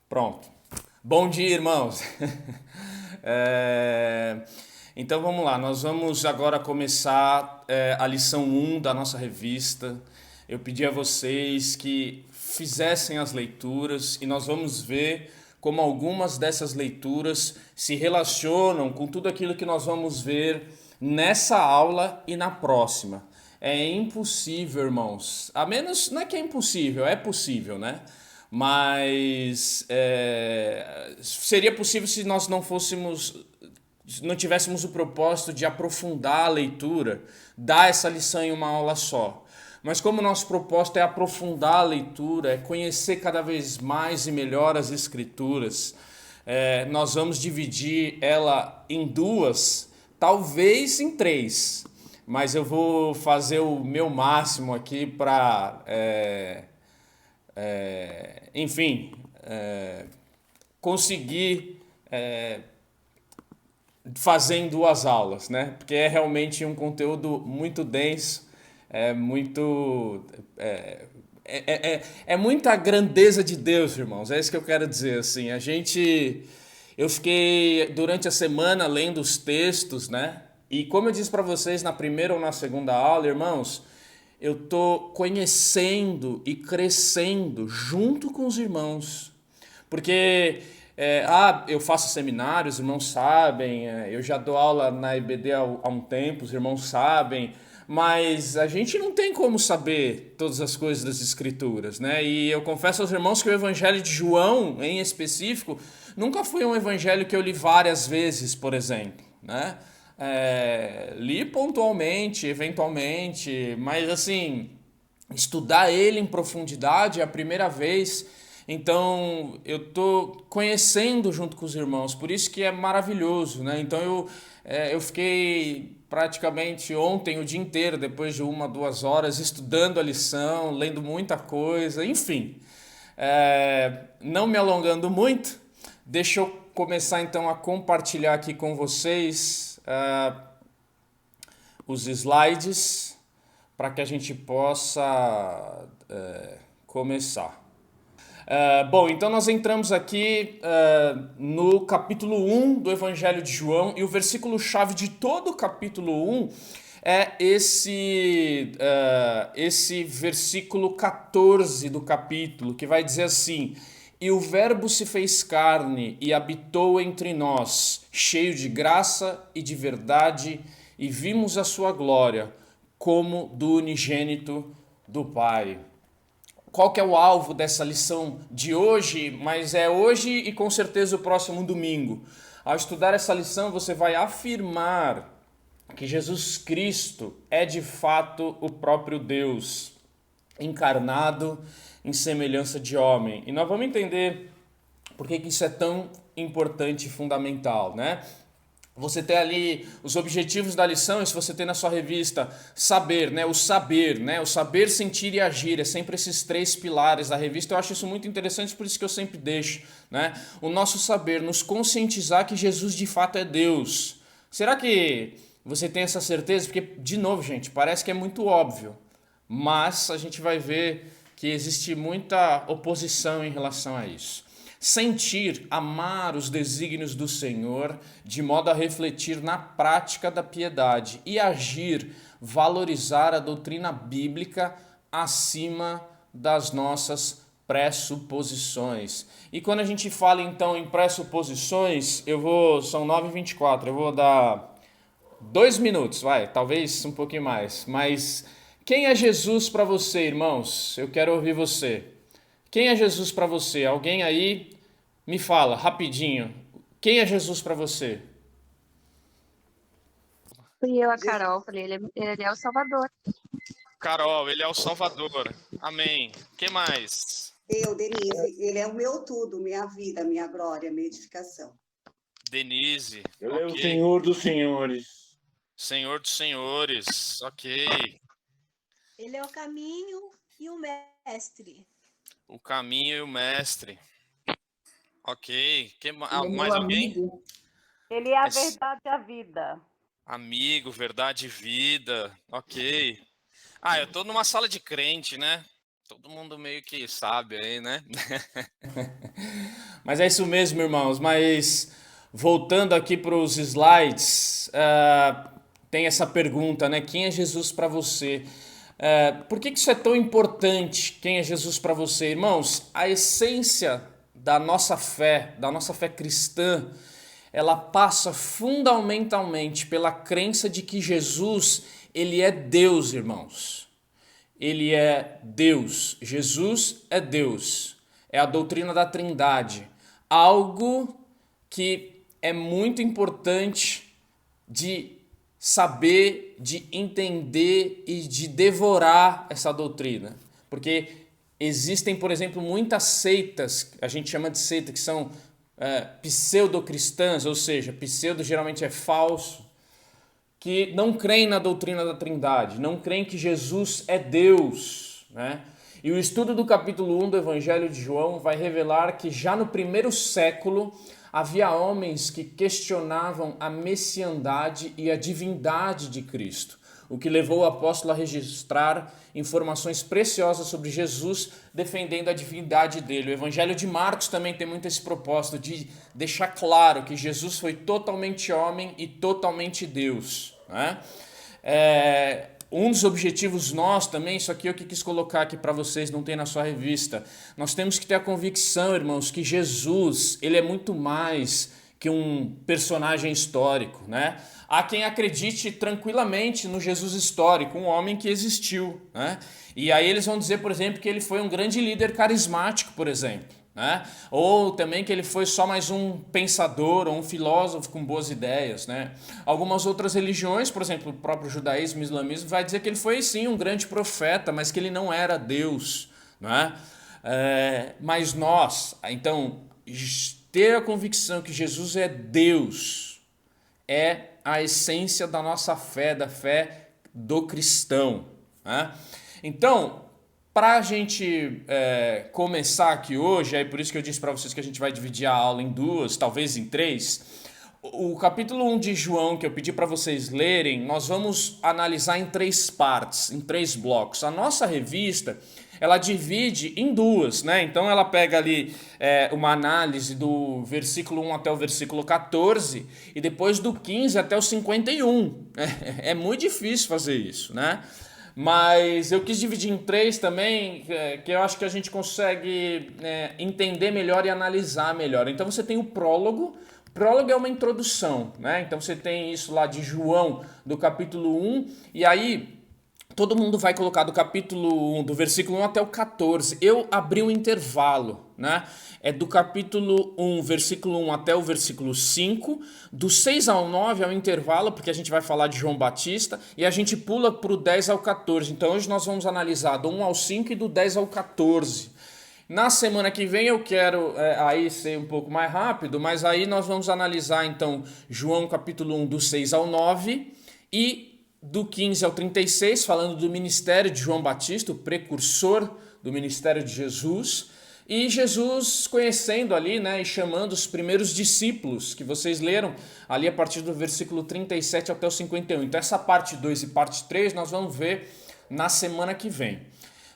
Pronto. Bom dia, irmãos. É, Então vamos lá, nós vamos agora começar a lição 1 da nossa revista. Eu pedi a vocês que fizessem as leituras e nós vamos ver como algumas dessas leituras se relacionam com tudo aquilo que nós vamos ver nessa aula e na próxima. É impossível, irmãos. A menos, não é que é impossível, é possível, né? Mas seria possível se nós não tivéssemos o propósito de aprofundar a leitura, dar essa lição em uma aula só. Mas como o nosso propósito é aprofundar a leitura, é conhecer cada vez mais e melhor as Escrituras, nós vamos dividir ela em duas, talvez em três, mas eu vou fazer o meu máximo aqui para, enfim, conseguir fazer em duas aulas, né? Porque é realmente um conteúdo muito denso, é muito. É muita grandeza de Deus, irmãos. É isso que eu quero dizer. Assim, eu fiquei durante a semana lendo os textos, né? E como eu disse para vocês na primeira ou na segunda aula, irmãos, eu tô conhecendo e crescendo junto com os irmãos. Porque eu faço seminários, os irmãos sabem, eu já dou aula na IBD há um tempo, os irmãos sabem, mas a gente não tem como saber todas as coisas das Escrituras, né? E eu confesso aos irmãos que o Evangelho de João, em específico, nunca foi um evangelho que eu li várias vezes, por exemplo, né? Li pontualmente, eventualmente, mas assim, estudar ele em profundidade é a primeira vez. Então eu tô conhecendo junto com os irmãos, por isso que é maravilhoso, né? Então eu fiquei praticamente ontem o dia inteiro, depois de 1, 2 horas, estudando a lição, lendo muita coisa, enfim. Não me alongando muito, deixa eu começar então a compartilhar aqui com vocês os slides para que a gente possa começar. Bom, então nós entramos aqui no capítulo 1 do Evangelho de João e o versículo-chave de todo o capítulo 1 é esse versículo 14 do capítulo, que vai dizer assim: E o Verbo se fez carne e habitou entre nós, cheio de graça e de verdade, e vimos a sua glória, como do unigênito do Pai. Qual que é o alvo dessa lição de hoje? Mas é hoje e com certeza o próximo domingo. Ao estudar essa lição, você vai afirmar que Jesus Cristo é de fato o próprio Deus, encarnado em semelhança de homem. E nós vamos entender por que isso é tão importante e fundamental, né? Você tem ali os objetivos da lição, e se você tem na sua revista saber, né? O saber, sentir e agir, é sempre esses três pilares da revista. Eu acho isso muito interessante, por isso que eu sempre deixo, né? O nosso saber, nos conscientizar que Jesus de fato é Deus. Será que você tem essa certeza? Porque, de novo, gente, parece que é muito óbvio, mas a gente vai ver que existe muita oposição em relação a isso. Sentir, amar os desígnios do Senhor, de modo a refletir na prática da piedade, e agir, valorizar a doutrina bíblica acima das nossas pressuposições. E quando a gente fala então em pressuposições, são 9h24, eu vou dar 2 minutos, vai, talvez um pouquinho mais. Mas quem é Jesus para você, irmãos? Eu quero ouvir você. Quem é Jesus para você? Alguém aí me fala rapidinho. Quem é Jesus para você? Fui eu, a Carol, falei, ele é o Salvador. Carol, ele é o Salvador. Amém. Que mais? Eu, Denise, ele é o meu tudo, minha vida, minha glória, minha edificação. Denise. Ele é o Senhor dos Senhores. Senhor dos Senhores. Ok. Ele é o caminho e o mestre. O caminho e o mestre. Ok. Ele é Mais meu alguém? amigo. Ele é a verdade e a vida. Amigo, verdade e vida. Ok. Eu tô numa sala de crente, né? Todo mundo meio que sabe aí, né? Mas é isso mesmo, irmãos. Mas voltando aqui para os slides, tem essa pergunta, né? Quem é Jesus para você? Por que isso é tão importante? Quem é Jesus para você? Irmãos, a essência da nossa fé cristã, ela passa fundamentalmente pela crença de que Jesus, ele é Deus, irmãos. Ele é Deus. Jesus é Deus. É a doutrina da Trindade. Algo que é muito importante de saber, de entender e de devorar essa doutrina. Porque existem, por exemplo, muitas seitas, a gente chama de seita, que são pseudocristãs, ou seja, pseudo geralmente é falso, que não creem na doutrina da Trindade, não creem que Jesus é Deus, né? E o estudo do capítulo 1 do Evangelho de João vai revelar que já no primeiro século havia homens que questionavam a messiandade e a divindade de Cristo, o que levou o apóstolo a registrar informações preciosas sobre Jesus, defendendo a divindade dele. O Evangelho de Marcos também tem muito esse propósito de deixar claro que Jesus foi totalmente homem e totalmente Deus, né? Um dos objetivos nós também, isso aqui eu que quis colocar aqui para vocês, não tem na sua revista, nós temos que ter a convicção, irmãos, que Jesus, ele é muito mais que um personagem histórico, né? Há quem acredite tranquilamente no Jesus histórico, um homem que existiu, né? E aí eles vão dizer, por exemplo, que ele foi um grande líder carismático, por exemplo, né? Ou também que ele foi só mais um pensador ou um filósofo com boas ideias, né? Algumas outras religiões, por exemplo, o próprio judaísmo e islamismo, vai dizer que ele foi sim um grande profeta, mas que ele não era Deus, né? Mas nós, então, ter a convicção que Jesus é Deus é a essência da nossa fé, da fé do cristão, né? Então, para a gente começar aqui hoje, é por isso que eu disse para vocês que a gente vai dividir a aula em duas, talvez em três. O capítulo 1 de João, que eu pedi para vocês lerem, nós vamos analisar em três partes, em três blocos. A nossa revista, ela divide em duas, né? Então ela pega ali uma análise do versículo 1 até o versículo 14 e depois do 15 até o 51. É muito difícil fazer isso, né? Mas eu quis dividir em três também, que eu acho que a gente consegue entender melhor e analisar melhor. Então você tem o prólogo. O prólogo é uma introdução, né? Então você tem isso lá de João, do capítulo 1, e aí todo mundo vai colocar do capítulo 1, do versículo 1 até o 14. Eu abri um intervalo, né? É do capítulo 1, versículo 1 até o versículo 5. Do 6 ao 9 é o intervalo, porque a gente vai falar de João Batista. E a gente pula para o 10 ao 14. Então hoje nós vamos analisar do 1 ao 5 e do 10 ao 14. Na semana que vem eu quero aí ser um pouco mais rápido, mas aí nós vamos analisar então João capítulo 1, do 6 ao 9 e do 15 ao 36, falando do ministério de João Batista, o precursor do ministério de Jesus, e Jesus conhecendo ali, né, e chamando os primeiros discípulos, que vocês leram ali a partir do versículo 37 até o 51. Então essa parte 2 e parte 3 nós vamos ver na semana que vem,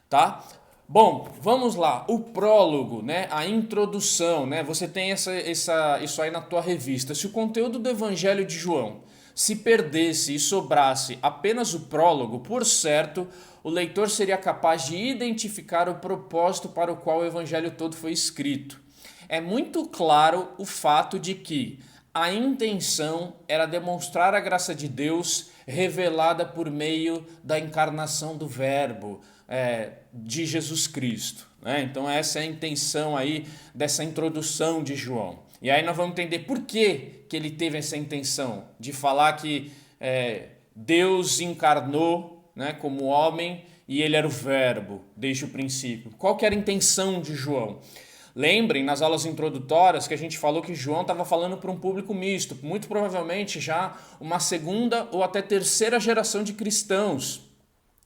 tá? Bom, vamos lá, o prólogo, né, a introdução, né, você tem isso aí na tua revista. Se o conteúdo do Evangelho de João se perdesse e sobrasse apenas o prólogo, por certo, o leitor seria capaz de identificar o propósito para o qual o Evangelho todo foi escrito. É muito claro o fato de que a intenção era demonstrar a graça de Deus revelada por meio da encarnação do Verbo, de Jesus Cristo, né? Então essa é a intenção aí dessa introdução de João. E aí nós vamos entender por que ele teve essa intenção de falar que Deus encarnou, né, como homem e ele era o Verbo desde o princípio. Qual que era a intenção de João? Lembrem, nas aulas introdutórias, que a gente falou que João estava falando para um público misto, muito provavelmente já uma segunda ou até terceira geração de cristãos,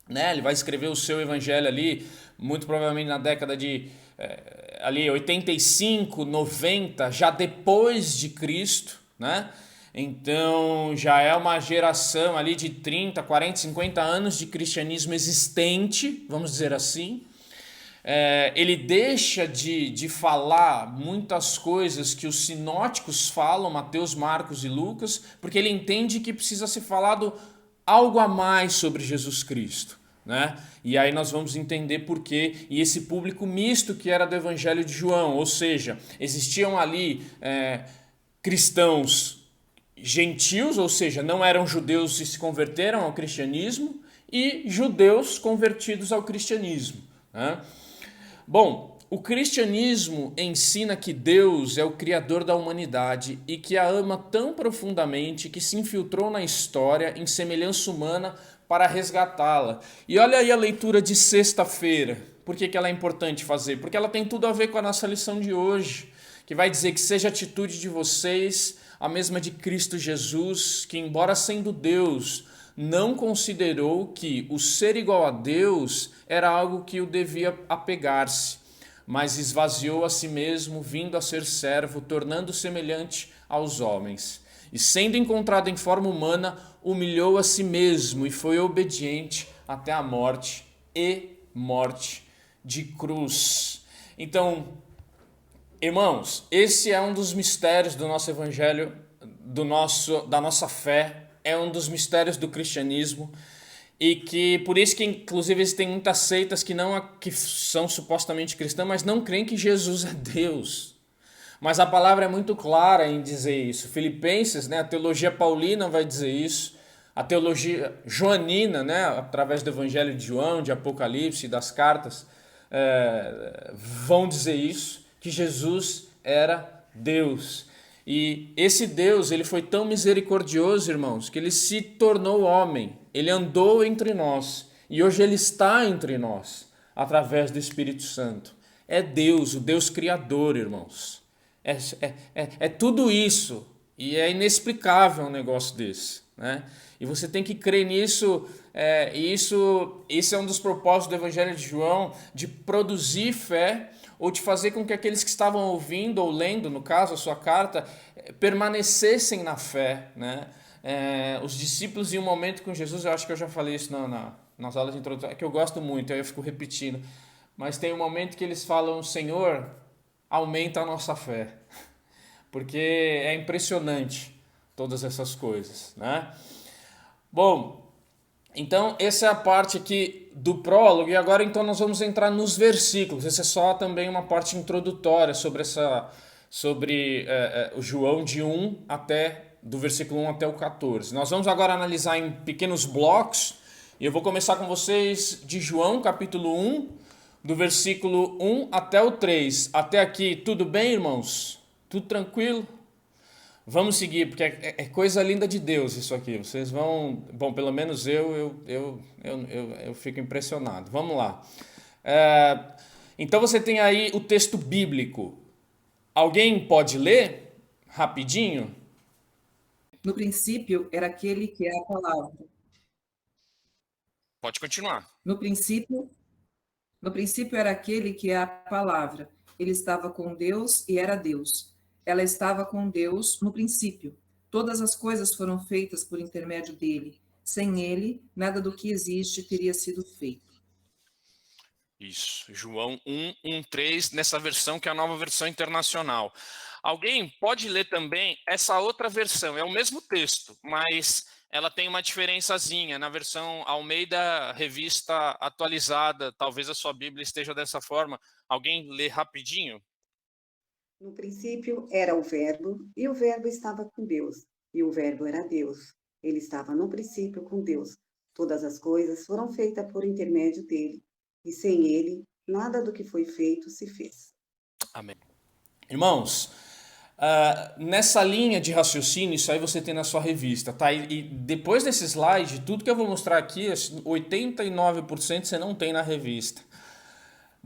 né? Ele vai escrever o seu evangelho ali, muito provavelmente na década de ali 85, 90, já depois de Cristo, né? Então já é uma geração ali de 30, 40, 50 anos de cristianismo existente, vamos dizer assim. Ele deixa de falar muitas coisas que os sinóticos falam, Mateus, Marcos e Lucas, porque ele entende que precisa ser falado algo a mais sobre Jesus Cristo, né? E aí nós vamos entender por quê. E esse público misto que era do Evangelho de João, ou seja, existiam ali cristãos gentios, ou seja, não eram judeus e se converteram ao cristianismo, e judeus convertidos ao cristianismo, né? Bom, o cristianismo ensina que Deus é o criador da humanidade e que a ama tão profundamente que se infiltrou na história em semelhança humana para resgatá-la. E olha aí a leitura de sexta-feira. Por que ela é importante fazer? Porque ela tem tudo a ver com a nossa lição de hoje, que vai dizer que seja a atitude de vocês a mesma de Cristo Jesus, que embora sendo Deus, não considerou que o ser igual a Deus era algo que o devia apegar-se, mas esvaziou a si mesmo, vindo a ser servo, tornando-se semelhante aos homens. E sendo encontrado em forma humana, humilhou a si mesmo e foi obediente até a morte e morte de cruz. Então, irmãos, esse é um dos mistérios do nosso evangelho, da nossa fé, é um dos mistérios do cristianismo, e que por isso que inclusive existem muitas seitas que são supostamente cristãs, mas não creem que Jesus é Deus. Mas a palavra é muito clara em dizer isso. Filipenses, né, a teologia paulina vai dizer isso, a teologia joanina, né, através do Evangelho de João, de Apocalipse, das cartas, vão dizer isso, que Jesus era Deus. E esse Deus, ele foi tão misericordioso, irmãos, que ele se tornou homem, ele andou entre nós e hoje ele está entre nós, através do Espírito Santo. É Deus, o Deus Criador, irmãos. É tudo isso e é inexplicável um negócio desse, né? E você tem que crer nisso. Isso é um dos propósitos do Evangelho de João, de produzir fé, ou de fazer com que aqueles que estavam ouvindo ou lendo, no caso, a sua carta, permanecessem na fé, né? Os discípulos em um momento com Jesus, eu acho que eu já falei isso nas aulas de introdução, é que eu gosto muito, aí eu fico repetindo, mas tem um momento que eles falam: Senhor, aumenta a nossa fé, porque é impressionante todas essas coisas, né? Bom, então essa é a parte aqui do prólogo, e agora então nós vamos entrar nos versículos. Essa é só também uma parte introdutória sobre o João do versículo 1 até o 14. Nós vamos agora analisar em pequenos blocos, e eu vou começar com vocês de João capítulo 1, do versículo 1 até o 3. Até aqui, tudo bem, irmãos? Tudo tranquilo? Vamos seguir, porque é coisa linda de Deus isso aqui. Vocês vão... Bom, pelo menos eu fico impressionado. Vamos lá. Então você tem aí o texto bíblico. Alguém pode ler rapidinho? No princípio era aquele que é a palavra. Pode continuar. No princípio era aquele que é a palavra. Ele estava com Deus e era Deus. Ela estava com Deus no princípio. Todas as coisas foram feitas por intermédio dele. Sem ele, nada do que existe teria sido feito. Isso, João 1:3, nessa versão que é a nova versão internacional. Alguém pode ler também essa outra versão, é o mesmo texto, mas ela tem uma diferençazinha na versão Almeida Revista Atualizada. Talvez a sua Bíblia esteja dessa forma. Alguém lê rapidinho? No princípio era o Verbo, e o Verbo estava com Deus, e o Verbo era Deus. Ele estava no princípio com Deus. Todas as coisas foram feitas por intermédio dele, e sem ele, nada do que foi feito se fez. Amém. Irmãos, nessa linha de raciocínio, isso aí você tem na sua revista, tá? E depois desse slide, tudo que eu vou mostrar aqui, 89% você não tem na revista.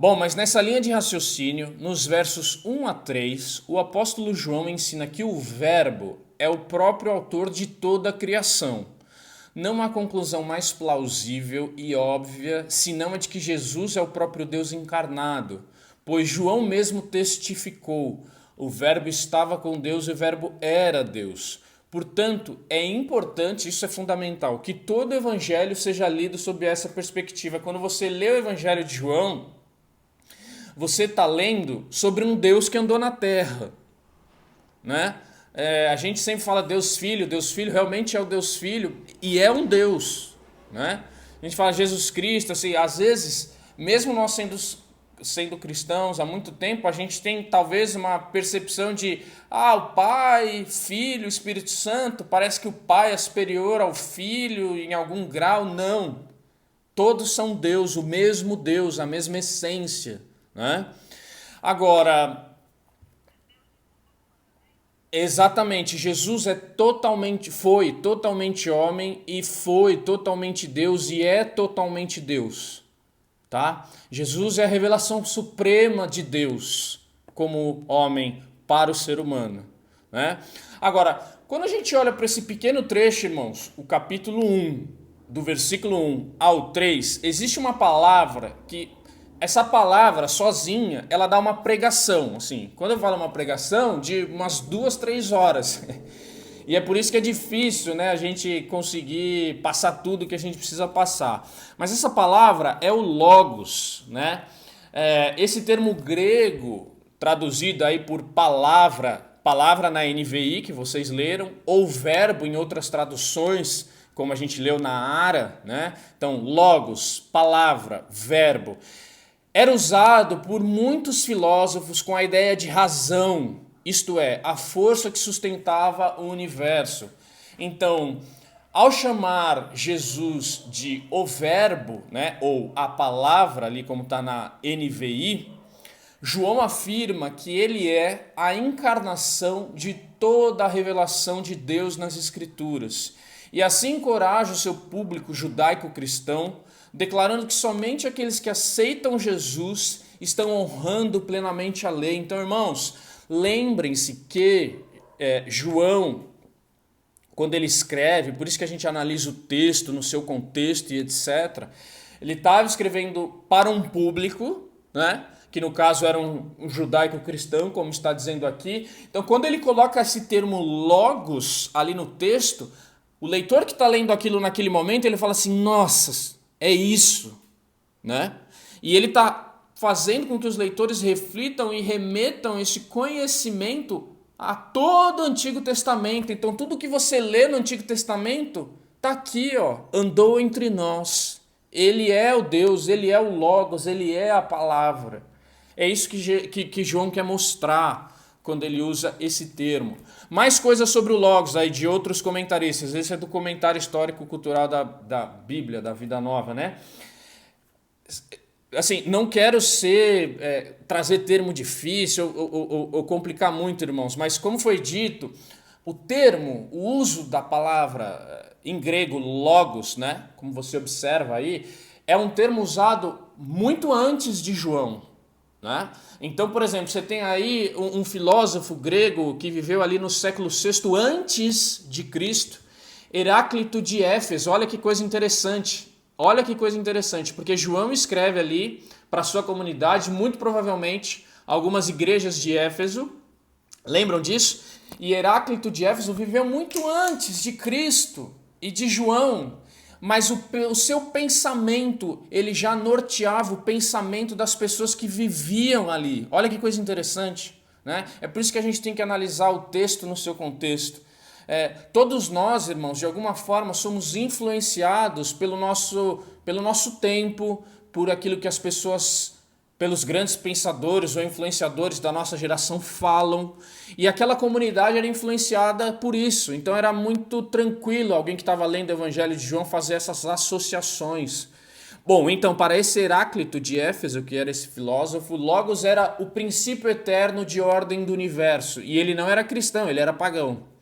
Bom, mas nessa linha de raciocínio, nos versos 1 a 3, o apóstolo João ensina que o Verbo é o próprio autor de toda a criação. Não há conclusão mais plausível e óbvia senão a de que Jesus é o próprio Deus encarnado, pois João mesmo testificou: o Verbo estava com Deus e o Verbo era Deus. Portanto, é importante, isso é fundamental, que todo o evangelho seja lido sob essa perspectiva. Quando você lê o evangelho de João, você está lendo sobre um Deus que andou na terra, né? A gente sempre fala Deus Filho realmente é o Deus Filho e é um Deus, né? A gente fala Jesus Cristo, assim, às vezes, mesmo nós sendo cristãos há muito tempo, a gente tem talvez uma percepção de o Pai, Filho, Espírito Santo, parece que o Pai é superior ao Filho em algum grau. Não, todos são Deus, o mesmo Deus, a mesma essência, né? Agora, exatamente, Jesus foi totalmente homem e foi totalmente Deus e é totalmente Deus, tá? Jesus é a revelação suprema de Deus como homem para o ser humano, né? Agora, quando a gente olha para esse pequeno trecho, irmãos, o capítulo 1, do versículo 1 ao 3, existe uma palavra que, essa palavra sozinha, ela dá uma pregação, assim. Quando eu falo uma pregação, de umas 2, 3 horas. E é por isso que é difícil, né, a gente conseguir passar tudo que a gente precisa passar. Mas essa palavra é o logos, né? Esse termo grego, traduzido aí por palavra na NVI, que vocês leram, ou verbo em outras traduções, como a gente leu na Ara, né? Então, logos, palavra, verbo. Era usado por muitos filósofos com a ideia de razão, isto é, a força que sustentava o universo. Então, ao chamar Jesus de o verbo, né, ou a palavra, ali como está na NVI, João afirma que ele é a encarnação de toda a revelação de Deus nas Escrituras. E assim encoraja o seu público judaico-cristão, declarando que somente aqueles que aceitam Jesus estão honrando plenamente a lei. Então, irmãos, lembrem-se que João, quando ele escreve, por isso que a gente analisa o texto no seu contexto e etc., ele estava escrevendo para um público, né, que no caso era um judaico-cristão, como está dizendo aqui. Então, quando ele coloca esse termo logos ali no texto, o leitor que está lendo aquilo naquele momento, ele fala assim, nossa, é isso, né? E ele está fazendo com que os leitores reflitam e remetam esse conhecimento a todo o Antigo Testamento. Então, tudo que você lê no Antigo Testamento está aqui, ó, andou entre nós. Ele é o Deus, ele é o Logos, ele é a palavra. É isso que João quer mostrar quando ele usa esse termo. Mais coisas sobre o Logos aí de outros comentaristas. Esse é do comentário histórico-cultural da Bíblia, da Vida Nova, né? Assim, não quero trazer termo difícil ou complicar muito, irmãos, mas como foi dito, o uso da palavra em grego logos, né? Como você observa aí, é um termo usado muito antes de João, né? Então, por exemplo, você tem aí um filósofo grego que viveu ali no século VI antes de Cristo, Heráclito de Éfeso. Olha que coisa interessante. Olha que coisa interessante, porque João escreve ali para sua comunidade, muito provavelmente algumas igrejas de Éfeso. Lembram disso? E Heráclito de Éfeso viveu muito antes de Cristo e de João. Mas o seu pensamento, ele já norteava o pensamento das pessoas que viviam ali. Olha que coisa interessante, né? É por isso que a gente tem que analisar o texto no seu contexto. Todos nós, irmãos, de alguma forma somos influenciados pelo nosso tempo, por aquilo que as pessoas, pelos grandes pensadores ou influenciadores da nossa geração falam. E aquela comunidade era influenciada por isso. Então era muito tranquilo alguém que estava lendo o Evangelho de João fazer essas associações. Bom, então para esse Heráclito de Éfeso, que era esse filósofo, Logos era o princípio eterno de ordem do universo. E ele não era cristão, ele era pagão.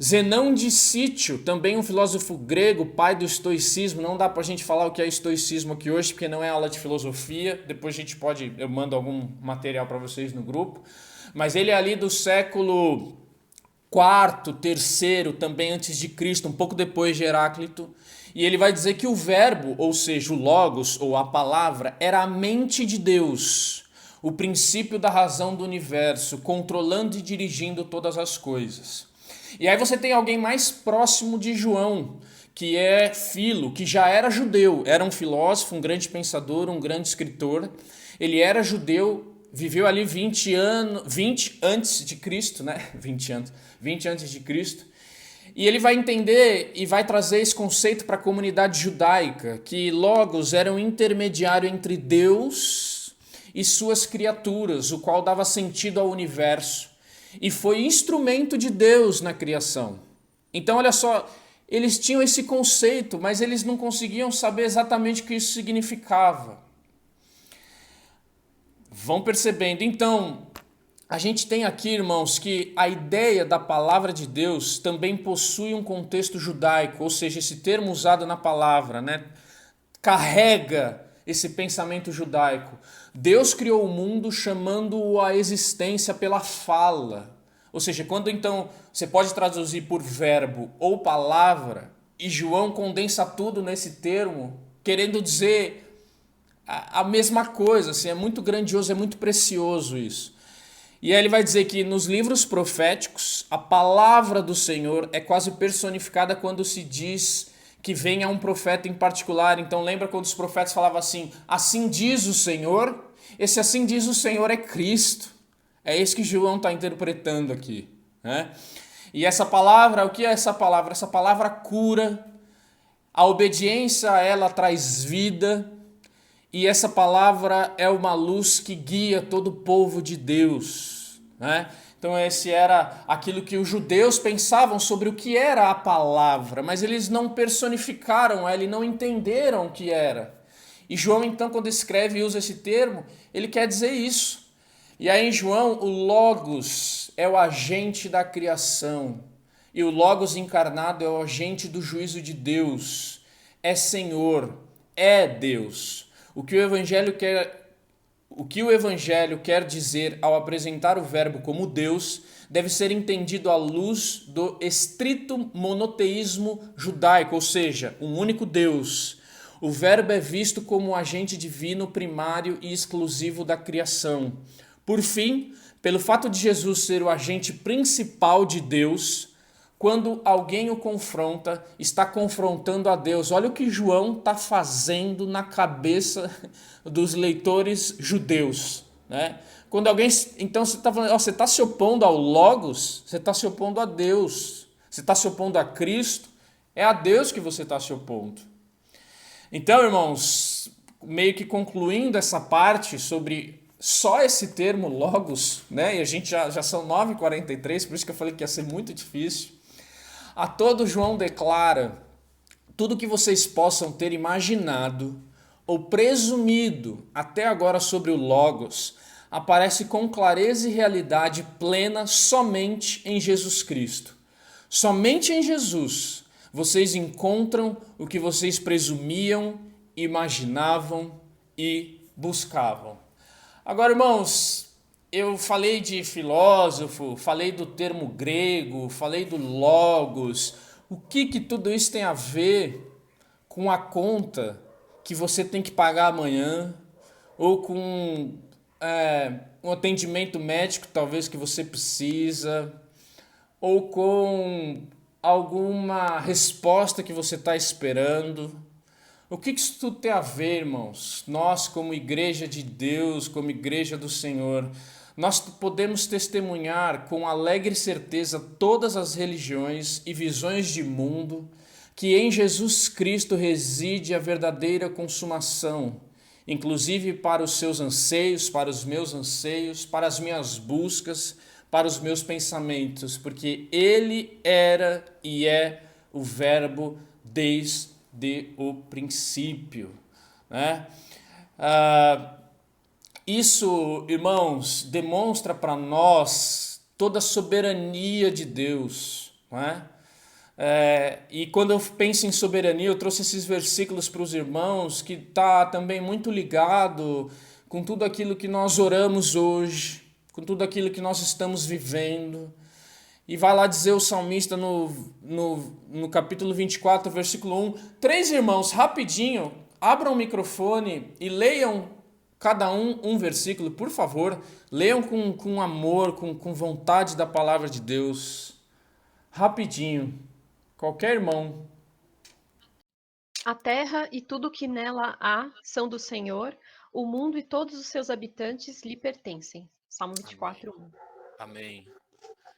Zenão de Sítio, também um filósofo grego, pai do estoicismo. Não dá pra gente falar o que é estoicismo aqui hoje, porque não é aula de filosofia. Depois a gente eu mando algum material para vocês no grupo. Mas ele é ali do século IV, III, também antes de Cristo, um pouco depois de Heráclito. E ele vai dizer que o verbo, ou seja, o logos, ou a palavra, era a mente de Deus, o princípio da razão do universo, controlando e dirigindo todas as coisas. E aí você tem alguém mais próximo de João, que é Filo, que já era judeu, era um filósofo, um grande pensador, um grande escritor. Ele era judeu, viveu ali 20 antes de Cristo, né? 20 antes de Cristo. E ele vai entender e vai trazer esse conceito para a comunidade judaica, que Logos era um intermediário entre Deus e suas criaturas, o qual dava sentido ao universo. E foi instrumento de Deus na criação. Então, olha só, eles tinham esse conceito, mas eles não conseguiam saber exatamente o que isso significava. Vão percebendo. Então, a gente tem aqui, irmãos, que a ideia da palavra de Deus também possui um contexto judaico, ou seja, esse termo usado na palavra, né, carrega esse pensamento judaico. Deus criou o mundo chamando-o à existência pela fala. Ou seja, quando então você pode traduzir por verbo ou palavra, e João condensa tudo nesse termo, querendo dizer a mesma coisa, assim, é muito grandioso, é muito precioso isso. E aí ele vai dizer que nos livros proféticos, a palavra do Senhor é quase personificada quando se diz que venha um profeta em particular. Então lembra quando os profetas falavam assim diz o Senhor? Esse assim diz o Senhor é Cristo. É isso que João está interpretando aqui, né? E essa palavra, o que é essa palavra? Essa palavra cura, a obediência a ela traz vida, e essa palavra é uma luz que guia todo o povo de Deus, né? Então esse era aquilo que os judeus pensavam sobre o que era a palavra, mas eles não personificaram ela e não entenderam o que era. E João então, quando escreve e usa esse termo, ele quer dizer isso. E aí em João, o Logos é o agente da criação, e o Logos encarnado é o agente do juízo de Deus, é Senhor, é Deus. O que o Evangelho quer dizer ao apresentar o Verbo como Deus deve ser entendido à luz do estrito monoteísmo judaico, ou seja, um único Deus. O Verbo é visto como um agente divino primário e exclusivo da criação. Por fim, pelo fato de Jesus ser o agente principal de Deus, quando alguém o confronta, está confrontando a Deus. Olha o que João está fazendo na cabeça dos leitores judeus, né? Quando alguém, então você está falando, você está se opondo ao Logos, você está se opondo a Deus, você está se opondo a Cristo, é a Deus que você está se opondo. Então, irmãos, meio que concluindo essa parte sobre só esse termo Logos, né? E a gente já são 9h43, por isso que eu falei que ia ser muito difícil. A todo João declara: tudo que vocês possam ter imaginado ou presumido até agora sobre o Logos aparece com clareza e realidade plena somente em Jesus Cristo. Somente em Jesus vocês encontram o que vocês presumiam, imaginavam e buscavam. Agora, irmãos, eu falei de filósofo, falei do termo grego, falei do Logos. O que tudo isso tem a ver com a conta que você tem que pagar amanhã? Ou com um atendimento médico talvez que você precisa? Ou com alguma resposta que você está esperando? O que isso tudo tem a ver, irmãos? Nós, como igreja de Deus, como igreja do Senhor, nós podemos testemunhar com alegre certeza todas as religiões e visões de mundo que em Jesus Cristo reside a verdadeira consumação, inclusive para os seus anseios, para os meus anseios, para as minhas buscas, para os meus pensamentos, porque Ele era e é o Verbo desde o princípio, né? Isso, irmãos, demonstra para nós toda a soberania de Deus, não é? E quando eu penso em soberania, eu trouxe esses versículos para os irmãos, que está também muito ligado com tudo aquilo que nós oramos hoje, com tudo aquilo que nós estamos vivendo. E vai lá dizer o salmista no capítulo 24, versículo 1. 3 irmãos, rapidinho, abram o microfone e leiam cada um versículo, por favor. Leiam com amor, com vontade da palavra de Deus. Rapidinho. Qualquer irmão. A terra e tudo que nela há são do Senhor, o mundo e todos os seus habitantes lhe pertencem. Salmo 24, 1. Amém.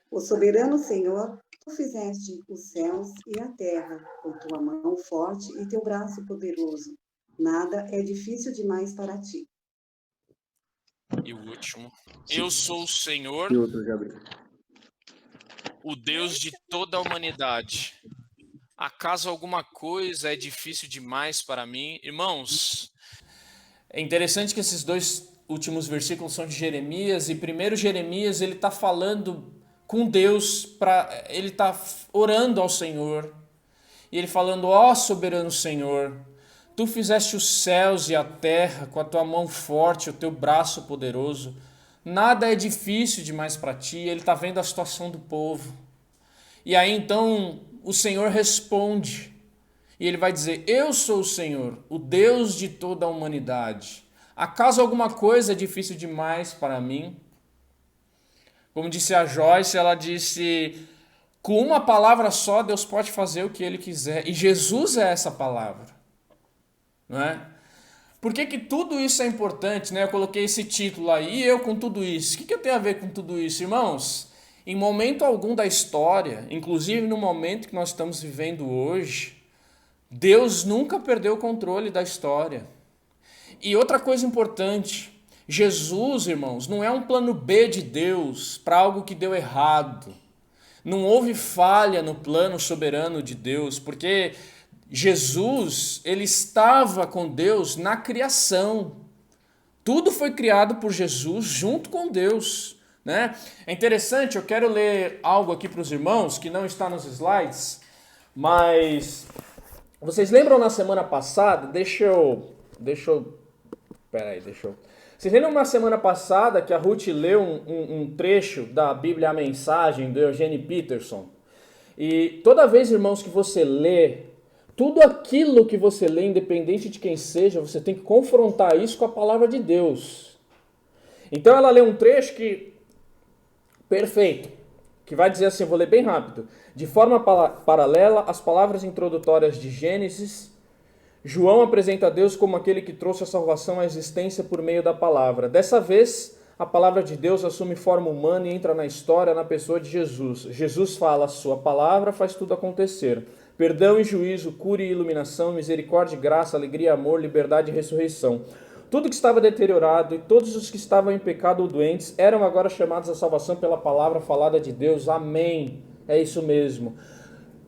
O soberano Senhor, tu fizeste os céus e a terra, com tua mão forte e teu braço poderoso. Nada é difícil demais para ti. E o último. Eu sou o Senhor, E outro, Gabriel. o Deus de toda a humanidade. Acaso alguma coisa é difícil demais para mim? Irmãos, É interessante que esses dois últimos versículos são de Jeremias, e primeiro Jeremias ele está falando com Deus, ele está orando ao Senhor, e ele falando: ó soberano Senhor, tu fizeste os céus e a terra com a tua mão forte, o teu braço poderoso, nada é difícil demais para ti. Ele está vendo a situação do povo, e aí então o Senhor responde, e ele vai dizer: eu sou o Senhor, o Deus de toda a humanidade. Acaso alguma coisa é difícil demais para mim? Como disse a Joyce, ela disse: com uma palavra só Deus pode fazer o que Ele quiser. E Jesus é essa palavra, não é? Por que tudo isso é importante, né? Eu coloquei esse título aí, e eu com tudo isso. O que eu tenho a ver com tudo isso, irmãos? Em momento algum da história, inclusive no momento que nós estamos vivendo hoje, Deus nunca perdeu o controle da história. E outra coisa importante, Jesus, irmãos, não é um plano B de Deus para algo que deu errado. Não houve falha no plano soberano de Deus, porque Jesus, ele estava com Deus na criação. Tudo foi criado por Jesus junto com Deus, né? É interessante, eu quero ler algo aqui para os irmãos, que não está nos slides, mas vocês lembram na semana passada, Vocês lembram na semana passada que a Ruth leu um trecho da Bíblia A Mensagem, do Eugene Peterson? E toda vez, irmãos, que você lê, tudo aquilo que você lê, independente de quem seja, você tem que confrontar isso com a palavra de Deus. Então ela lê um trecho perfeito, que vai dizer assim, eu vou ler bem rápido. De forma paralela, as palavras introdutórias de Gênesis, João apresenta a Deus como aquele que trouxe a salvação à existência por meio da palavra. Dessa vez, a palavra de Deus assume forma humana e entra na história na pessoa de Jesus. Jesus fala, a sua palavra faz tudo acontecer. Perdão e juízo, cura e iluminação, misericórdia, graça, alegria, amor, liberdade e ressurreição. Tudo que estava deteriorado e todos os que estavam em pecado ou doentes eram agora chamados à salvação pela palavra falada de Deus. Amém. É isso mesmo.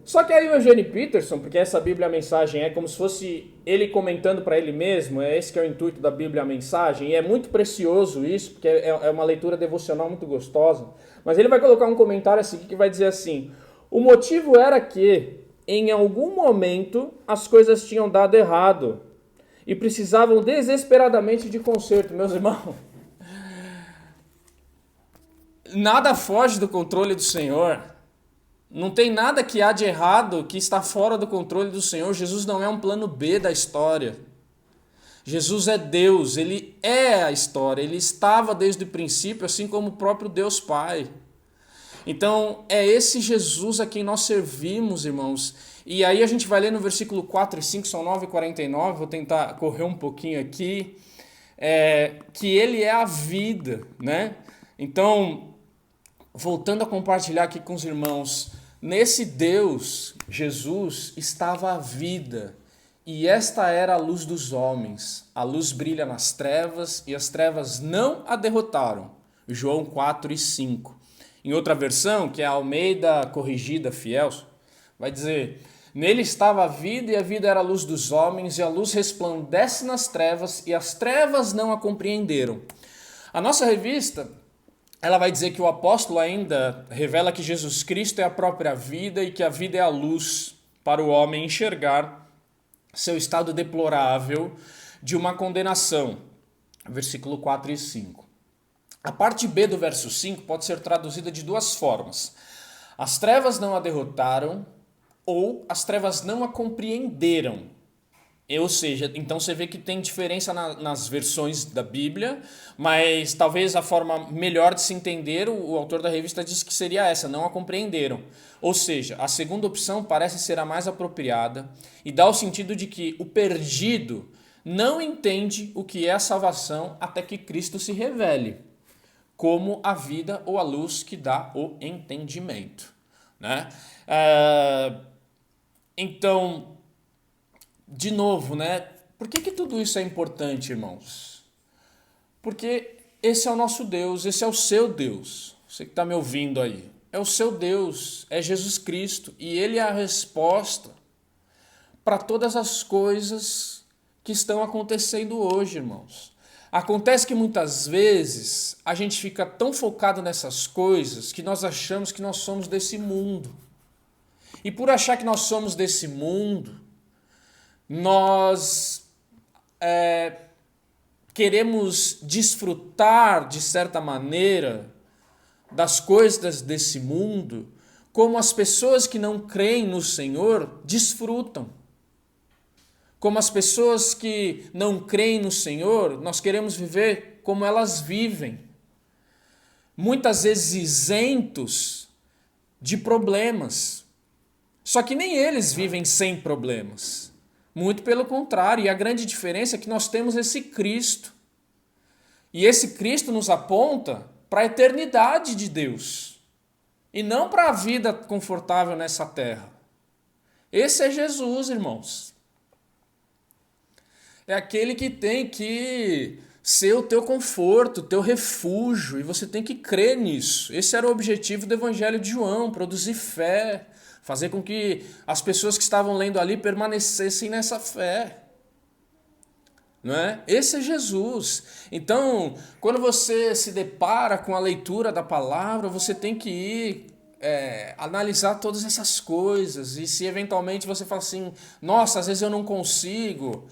Só que aí o Eugene Peterson, porque essa Bíblia a Mensagem é como se fosse ele comentando para ele mesmo, é esse que é o intuito da Bíblia a Mensagem, e é muito precioso isso, porque é uma leitura devocional muito gostosa, mas ele vai colocar um comentário assim, que vai dizer assim: o motivo era que, em algum momento, as coisas tinham dado errado, e precisavam desesperadamente de conserto. Meus irmãos, nada foge do controle do Senhor. Não tem nada que há de errado que está fora do controle do Senhor. Jesus não é um plano B da história. Jesus é Deus, Ele é a história, Ele estava desde o princípio, assim como o próprio Deus Pai. Então, é esse Jesus a quem nós servimos, irmãos. E aí a gente vai ler no versículo 4 e 5, são 9:49, vou tentar correr um pouquinho aqui, que Ele é a vida, né? Então, voltando a compartilhar aqui com os irmãos, nesse Deus, Jesus, estava a vida, e esta era a luz dos homens. A luz brilha nas trevas, e as trevas não a derrotaram. João 4 e 5. Em outra versão, que é a Almeida Corrigida Fiel, vai dizer: nele estava a vida, e a vida era a luz dos homens, e a luz resplandece nas trevas, e as trevas não a compreenderam. A nossa revista, ela vai dizer que o apóstolo ainda revela que Jesus Cristo é a própria vida e que a vida é a luz para o homem enxergar seu estado deplorável de uma condenação. Versículo 4 e 5. A parte B do verso 5 pode ser traduzida de duas formas. As trevas não a derrotaram ou as trevas não a compreenderam. Ou seja, então você vê que tem diferença nas versões da Bíblia, mas talvez a forma melhor de se entender, o autor da revista disse que seria essa, não a compreenderam. Ou seja, a segunda opção parece ser a mais apropriada e dá o sentido de que o perdido não entende o que é a salvação até que Cristo se revele, como a vida ou a luz que dá o entendimento, né? Então, de novo, né? Por que tudo isso é importante, irmãos? Porque esse é o nosso Deus, esse é o seu Deus. Você que está me ouvindo aí. É o seu Deus, é Jesus Cristo. E Ele é a resposta para todas as coisas que estão acontecendo hoje, irmãos. Acontece que muitas vezes a gente fica tão focado nessas coisas que nós achamos que nós somos desse mundo. E por achar que nós somos desse mundo, nós queremos desfrutar, de certa maneira, das coisas desse mundo, como as pessoas que não creem no Senhor desfrutam. Como as pessoas que não creem no Senhor, nós queremos viver como elas vivem. Muitas vezes isentos de problemas. Só que nem eles vivem sem problemas. Muito pelo contrário, e a grande diferença é que nós temos esse Cristo. E esse Cristo nos aponta para a eternidade de Deus, e não para a vida confortável nessa terra. Esse é Jesus, irmãos. É aquele que tem que ser o teu conforto, o teu refúgio, e você tem que crer nisso. Esse era o objetivo do Evangelho de João, produzir fé, fazer com que as pessoas que estavam lendo ali permanecessem nessa fé. Não é? Esse é Jesus. Então, quando você se depara com a leitura da palavra, você tem que ir analisar todas essas coisas. E se eventualmente você fala assim, nossa, às vezes eu não consigo,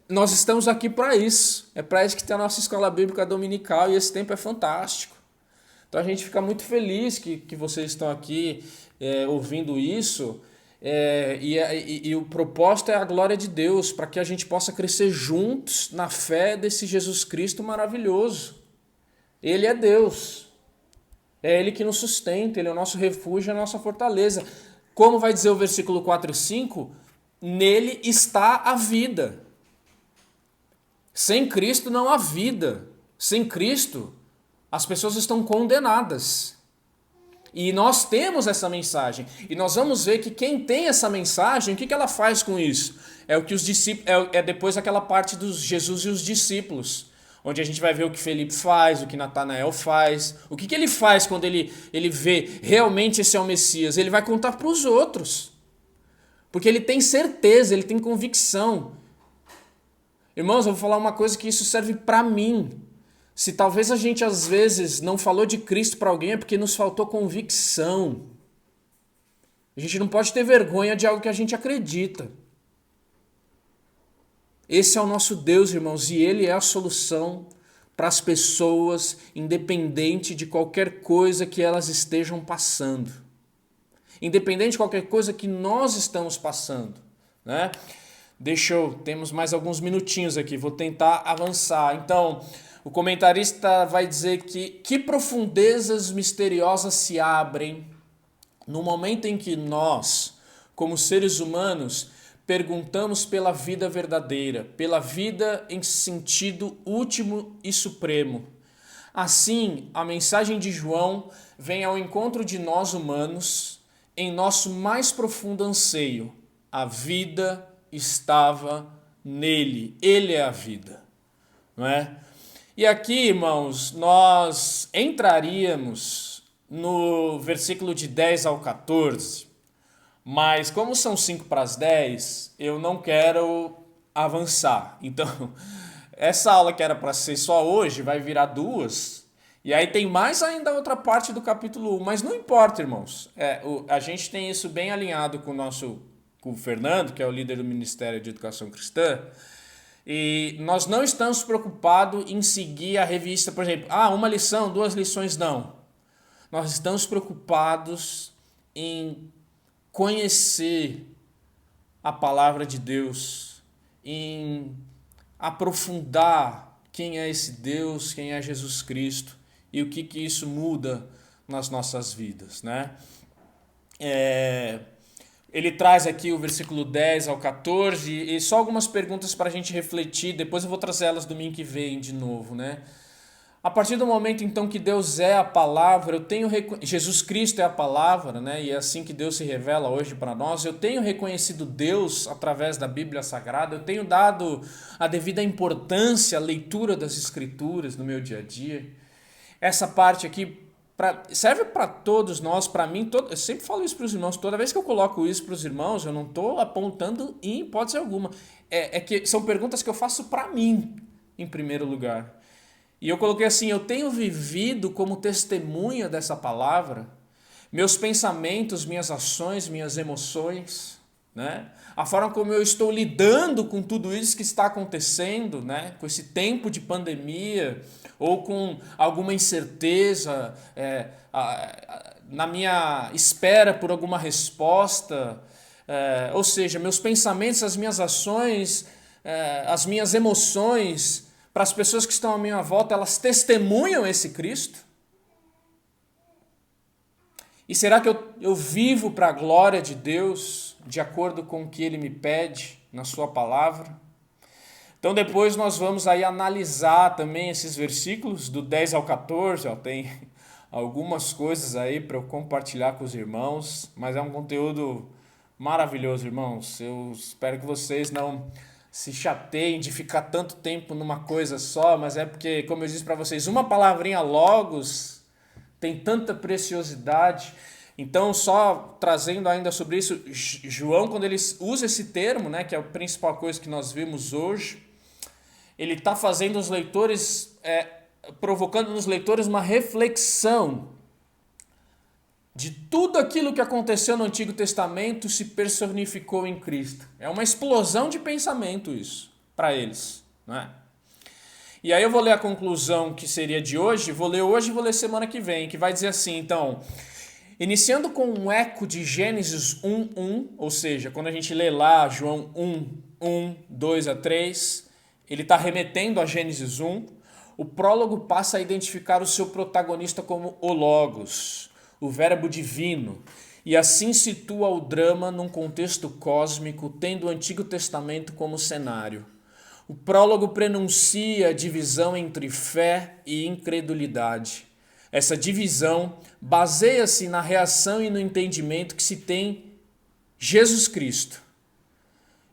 nós estamos aqui para isso. É para isso que tem a nossa escola bíblica dominical e esse tempo é fantástico. Então a gente fica muito feliz que vocês estão aqui ouvindo isso. E o propósito é a glória de Deus, para que a gente possa crescer juntos na fé desse Jesus Cristo maravilhoso. Ele é Deus, é Ele que nos sustenta, Ele é o nosso refúgio, é a nossa fortaleza. Como vai dizer o versículo 4 e 5, nele está a vida. Sem Cristo não há vida. Sem Cristo, as pessoas estão condenadas. E nós temos essa mensagem. E nós vamos ver que quem tem essa mensagem, o que ela faz com isso? É o que os discípulos, depois aquela parte dos Jesus e os discípulos, onde a gente vai ver o que Felipe faz, o que Natanael faz. O que ele faz quando ele vê realmente esse é o Messias? Ele vai contar para os outros. Porque ele tem certeza, ele tem convicção. Irmãos, eu vou falar uma coisa que isso serve para mim. Se talvez a gente às vezes não falou de Cristo para alguém é porque nos faltou convicção. A gente não pode ter vergonha de algo que a gente acredita. Esse é o nosso Deus, irmãos, e Ele é a solução para as pessoas, independente de qualquer coisa que elas estejam passando. Independente de qualquer coisa que nós estamos passando, né? Temos mais alguns minutinhos aqui, vou tentar avançar. Então, o comentarista vai dizer que profundezas misteriosas se abrem no momento em que nós, como seres humanos, perguntamos pela vida verdadeira, pela vida em sentido último e supremo. Assim, a mensagem de João vem ao encontro de nós humanos em nosso mais profundo anseio. A vida estava nele, ele é a vida, não é? E aqui, irmãos, nós entraríamos no versículo de 10 ao 14, mas como são 5 para as 10, eu não quero avançar. Então, essa aula que era para ser só hoje vai virar 2, e aí tem mais ainda outra parte do capítulo 1, mas não importa, irmãos. A gente tem isso bem alinhado com o Fernando, que é o líder do Ministério de Educação Cristã, e nós não estamos preocupados em seguir a revista, por exemplo, uma lição, 2 lições, não. Nós estamos preocupados em conhecer a palavra de Deus, em aprofundar quem é esse Deus, quem é Jesus Cristo e o que isso muda nas nossas vidas, né? Ele traz aqui o versículo 10 ao 14 e só algumas perguntas para a gente refletir, depois eu vou trazer elas domingo que vem de novo, né? A partir do momento então que Deus é a palavra, Jesus Cristo é a palavra, né? E é assim que Deus se revela hoje para nós. Eu tenho reconhecido Deus através da Bíblia Sagrada, eu tenho dado a devida importância à leitura das Escrituras no meu dia a dia. Essa parte aqui serve para todos nós, para mim, eu sempre falo isso para os irmãos, toda vez que eu coloco isso para os irmãos, eu não estou apontando em hipótese alguma. É que são perguntas que eu faço para mim, em primeiro lugar. E eu coloquei assim, eu tenho vivido como testemunha dessa palavra, meus pensamentos, minhas ações, minhas emoções, né? A forma como eu estou lidando com tudo isso que está acontecendo, né? Com esse tempo de pandemia, ou com alguma incerteza, na minha espera por alguma resposta, ou seja, meus pensamentos, as minhas ações, as minhas emoções, para as pessoas que estão à minha volta, elas testemunham esse Cristo? E será que eu vivo para a glória de Deus, de acordo com o que Ele me pede na sua palavra? Então depois nós vamos aí analisar também esses versículos, do 10 ao 14, tem algumas coisas aí para eu compartilhar com os irmãos, mas é um conteúdo maravilhoso, irmãos. Eu espero que vocês não se chateiem de ficar tanto tempo numa coisa só, mas é porque, como eu disse para vocês, uma palavrinha logos tem tanta preciosidade. Então, só trazendo ainda sobre isso, João, quando ele usa esse termo, né, que é a principal coisa que nós vimos hoje, ele está fazendo os leitores, provocando nos leitores uma reflexão de tudo aquilo que aconteceu no Antigo Testamento se personificou em Cristo. É uma explosão de pensamento isso, para eles, né? E aí eu vou ler a conclusão que seria de hoje, vou ler hoje e vou ler semana que vem, que vai dizer assim, então, iniciando com um eco de Gênesis 1:1, ou seja, quando a gente lê lá João 1:1, 2 a 3, ele está remetendo a Gênesis 1, o prólogo passa a identificar o seu protagonista como o Logos, o verbo divino, e assim situa o drama num contexto cósmico, tendo o Antigo Testamento como cenário. O prólogo prenuncia a divisão entre fé e incredulidade. Essa divisão baseia-se na reação e no entendimento que se tem Jesus Cristo.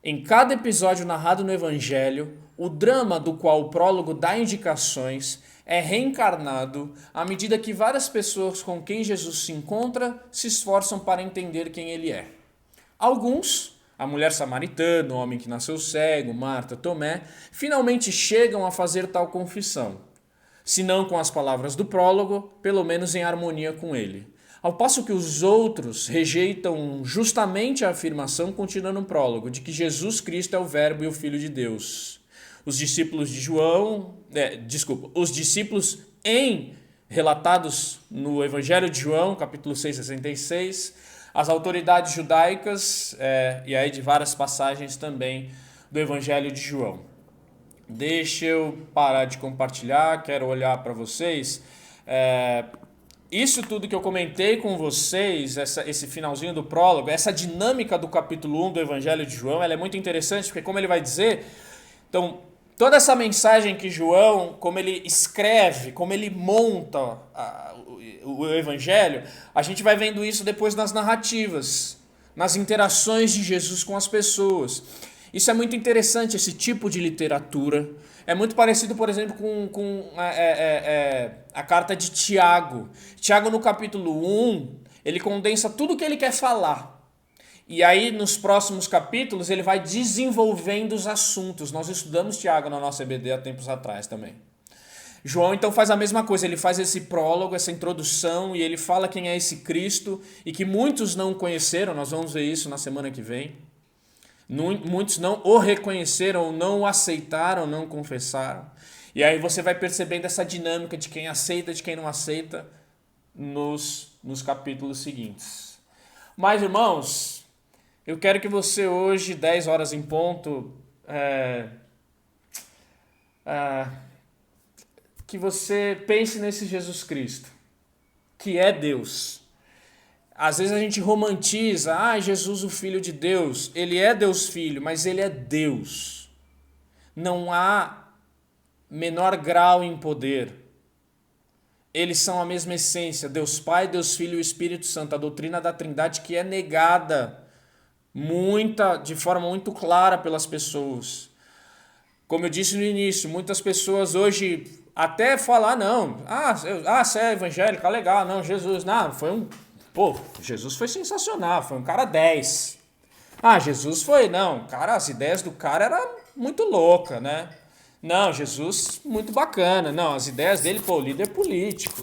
Em cada episódio narrado no Evangelho, o drama do qual o prólogo dá indicações é reencarnado à medida que várias pessoas com quem Jesus se encontra se esforçam para entender quem ele é. Alguns, a mulher samaritana, o homem que nasceu cego, Marta, Tomé, finalmente chegam a fazer tal confissão. Se não com as palavras do prólogo, pelo menos em harmonia com ele. Ao passo que os outros rejeitam justamente a afirmação contida no prólogo, de que Jesus Cristo é o Verbo e o Filho de Deus. Os discípulos de João, os discípulos relatados no Evangelho de João, capítulo 6, 66, as autoridades judaicas e aí de várias passagens também do Evangelho de João. Deixa eu parar de compartilhar, quero olhar para vocês. Isso tudo que eu comentei com vocês, esse finalzinho do prólogo, essa dinâmica do capítulo 1 do Evangelho de João, ela é muito interessante, porque como ele vai dizer, então, toda essa mensagem que João, como ele escreve, como ele monta o Evangelho, a gente vai vendo isso depois nas narrativas, nas interações de Jesus com as pessoas. Isso é muito interessante, esse tipo de literatura. É muito parecido, por exemplo, com a carta de Tiago. Tiago, no capítulo 1, ele condensa tudo o que ele quer falar. E aí, nos próximos capítulos, ele vai desenvolvendo os assuntos. Nós estudamos Tiago na nossa EBD há tempos atrás também. João, então, faz a mesma coisa. Ele faz esse prólogo, essa introdução, e ele fala quem é esse Cristo, e que muitos não conheceram. Nós vamos ver isso na semana que vem. Muitos não o reconheceram, não o aceitaram, não confessaram. E aí você vai percebendo essa dinâmica de quem aceita, de quem não aceita nos capítulos seguintes. Mas, irmãos, Eu quero que você hoje, 10 horas em ponto, que você pense nesse Jesus Cristo, que é Deus. Às vezes a gente romantiza, Jesus, o Filho de Deus. Ele é Deus Filho, mas ele é Deus. Não há menor grau em poder. Eles são a mesma essência, Deus Pai, Deus Filho e o Espírito Santo. A doutrina da Trindade que é negada de forma muito clara pelas pessoas. Como eu disse no início, muitas pessoas hoje até falam, não, você é evangélica, legal, não, Jesus, não, Jesus foi sensacional, foi um cara 10. Jesus foi, não, cara, as ideias do cara eram muito loucas, né? Não, Jesus, muito bacana, não, as ideias dele, líder político.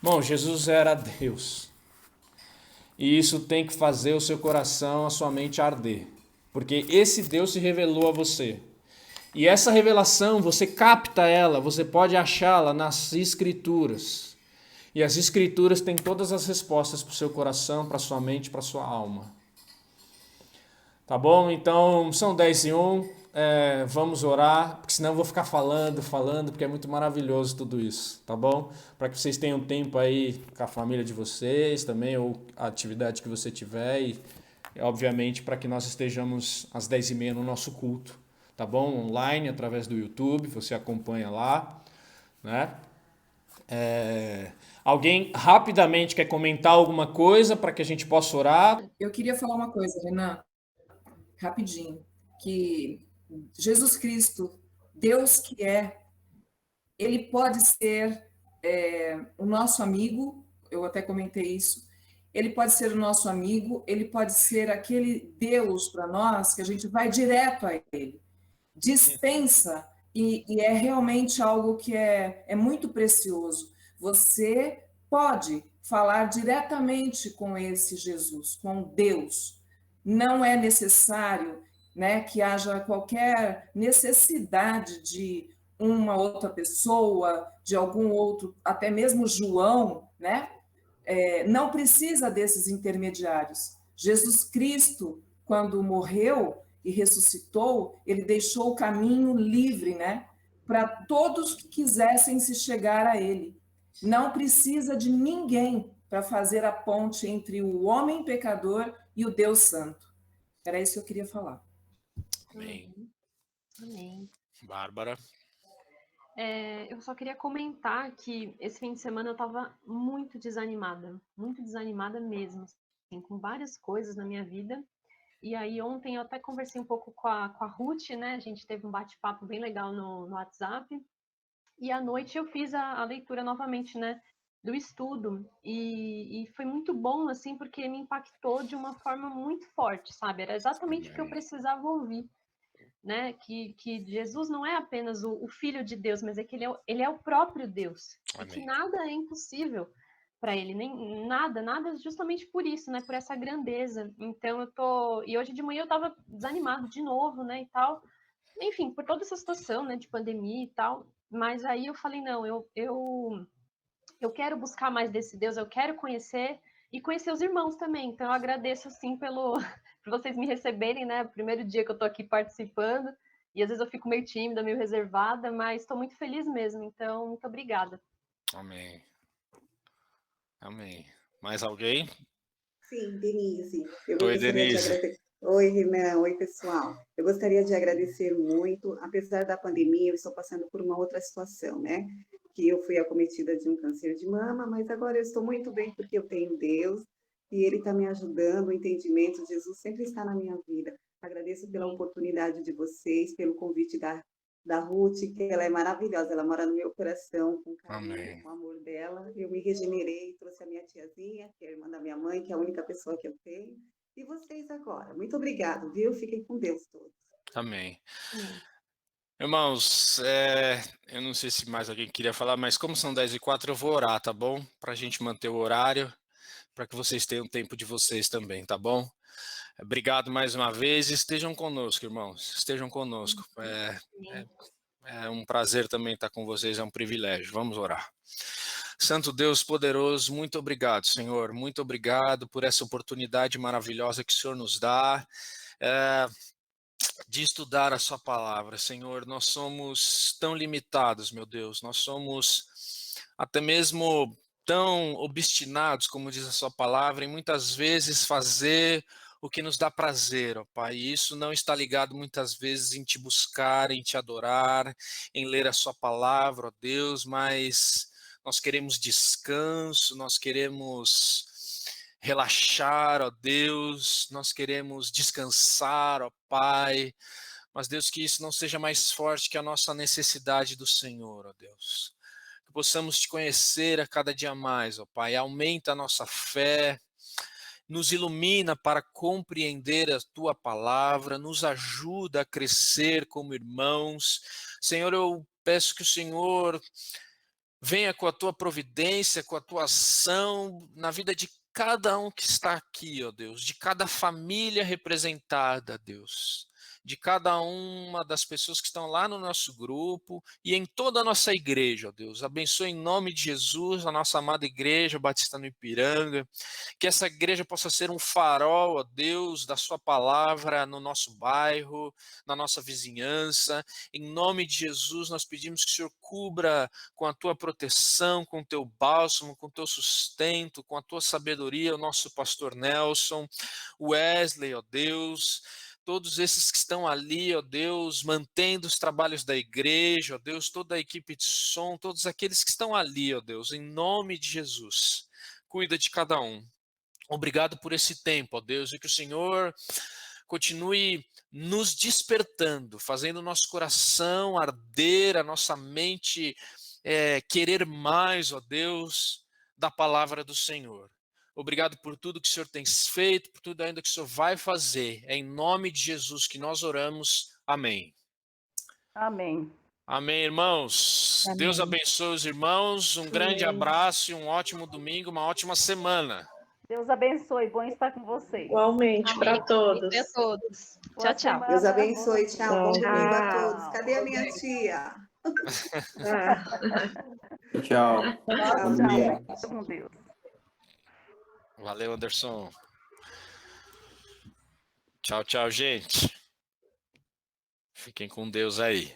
Bom, Jesus era Deus. E isso tem que fazer o seu coração, a sua mente arder. Porque esse Deus se revelou a você. E essa revelação, você capta ela, você pode achá-la nas Escrituras. E as Escrituras têm todas as respostas para o seu coração, para a sua mente, para a sua alma. Tá bom? Então, são 10:01. Vamos orar, porque senão eu vou ficar falando, porque é muito maravilhoso tudo isso, tá bom? Para que vocês tenham tempo aí com a família de vocês também, ou a atividade que você tiver, e obviamente para que nós estejamos às 10:30 no nosso culto, tá bom? Online, através do YouTube, você acompanha lá, né? Alguém rapidamente quer comentar alguma coisa para que a gente possa orar? Eu queria falar uma coisa, Renan, rapidinho, que Jesus Cristo, Deus que ele pode ser o nosso amigo, eu até comentei isso, ele pode ser o nosso amigo, ele pode ser aquele Deus para nós que a gente vai direto a ele, dispensa, e é realmente algo que é muito precioso. Você pode falar diretamente com esse Jesus, com Deus. Não é necessário, né, que haja qualquer necessidade de uma outra pessoa, de algum outro, até mesmo João, né? Não precisa desses intermediários. Jesus Cristo, quando morreu e ressuscitou, ele deixou o caminho livre, né, para todos que quisessem se chegar a ele. Não precisa de ninguém para fazer a ponte entre o homem pecador e o Deus Santo. Era isso que eu queria falar. Amém. Amém. Bárbara. Eu só queria comentar que esse fim de semana eu estava muito desanimada mesmo, assim, com várias coisas na minha vida. E aí ontem eu até conversei um pouco com a Ruth, né? A gente teve um bate-papo bem legal no WhatsApp. E à noite eu fiz a leitura novamente, né? Do estudo. E foi muito bom, assim, porque me impactou de uma forma muito forte, sabe? Era exatamente o que eu precisava ouvir. Né? Que Jesus não é apenas o Filho de Deus, mas é que ele é o próprio Deus. Amém. E que nada é impossível para ele, nem nada justamente por isso, né? Por essa grandeza. Então e hoje de manhã eu estava desanimado de novo, né, e tal. Enfim, por toda essa situação, né, de pandemia e tal. Mas aí eu falei, não, eu quero buscar mais desse Deus, eu quero conhecer e conhecer os irmãos também. Então eu agradeço assim por vocês me receberem, né? O primeiro dia que eu tô aqui participando, e às vezes eu fico meio tímida, meio reservada, mas estou muito feliz mesmo. Então, muito obrigada. Amém. Amém. Mais alguém? Sim, Denise. Eu Oi, gostaria de Denise. agradecer. Oi, Renan. Oi, pessoal. Eu gostaria de agradecer muito. Apesar da pandemia, eu estou passando por uma outra situação, né? Que eu fui acometida de um câncer de mama, mas agora eu estou muito bem porque eu tenho Deus e Ele está me ajudando. O entendimento de Jesus sempre está na minha vida. Agradeço pela oportunidade de vocês, pelo convite da Ruth, que ela é maravilhosa, ela mora no meu coração, com carinho, Amém. com o amor dela. Eu me regenerei, trouxe a minha tiazinha, que é a irmã da minha mãe, que é a única pessoa que eu tenho. E vocês agora. Muito obrigado, viu? Fiquem com Deus todos. Amém. Irmãos, eu não sei se mais alguém queria falar, mas como são 10:04, eu vou orar, tá bom? Para a gente manter o horário, para que vocês tenham tempo de vocês também, tá bom? Obrigado mais uma vez. Estejam conosco, irmãos. Estejam conosco. É um prazer também estar com vocês, é um privilégio. Vamos orar. Santo Deus poderoso, muito obrigado, Senhor. Muito obrigado por essa oportunidade maravilhosa que o Senhor nos dá de estudar a sua palavra, Senhor. Nós somos tão limitados, meu Deus. Nós somos até mesmo tão obstinados, como diz a sua palavra, em muitas vezes fazer o que nos dá prazer, ó Pai. E isso não está ligado muitas vezes em te buscar, em te adorar, em ler a sua palavra, ó Deus, mas nós queremos descanso, nós queremos relaxar, ó Deus, nós queremos descansar, ó Pai, mas Deus, que isso não seja mais forte que a nossa necessidade do Senhor, ó Deus. Que possamos te conhecer a cada dia mais, ó Pai, aumenta a nossa fé, nos ilumina para compreender a tua palavra, nos ajuda a crescer como irmãos. Senhor, eu peço que o Senhor venha com a tua providência, com a tua ação na vida de cada um que está aqui, ó Deus, de cada família representada, Deus, de cada uma das pessoas que estão lá no nosso grupo e em toda a nossa igreja, ó Deus. Abençoe em nome de Jesus a nossa amada igreja Batista no Ipiranga, que essa igreja possa ser um farol, ó Deus, da sua palavra no nosso bairro, na nossa vizinhança. Em nome de Jesus, nós pedimos que o Senhor cubra com a tua proteção, com o teu bálsamo, com o teu sustento, com a tua sabedoria, o nosso pastor Nelson, Wesley, ó Deus, todos esses que estão ali, ó Deus, mantendo os trabalhos da igreja, ó Deus, toda a equipe de som, todos aqueles que estão ali, ó Deus, em nome de Jesus, cuida de cada um. Obrigado por esse tempo, ó Deus, e que o Senhor continue nos despertando, fazendo o nosso coração arder, a nossa mente querer mais, ó Deus, da palavra do Senhor. Obrigado por tudo que o Senhor tem feito, por tudo ainda que o Senhor vai fazer. É em nome de Jesus que nós oramos. Amém. Amém. Amém, irmãos. Amém. Deus abençoe os irmãos. Um grande abraço e um ótimo domingo, uma ótima semana. Deus abençoe. Bom estar com vocês. Igualmente para todos. A todos. Boa Tchau, tchau. semana. Deus abençoe, tchau. Bom Tchau. domingo a todos. Cadê a minha tia? Tchau. Tchau, Tchau. Fica com Deus. Valeu, Anderson. Tchau, tchau, gente. Fiquem com Deus aí.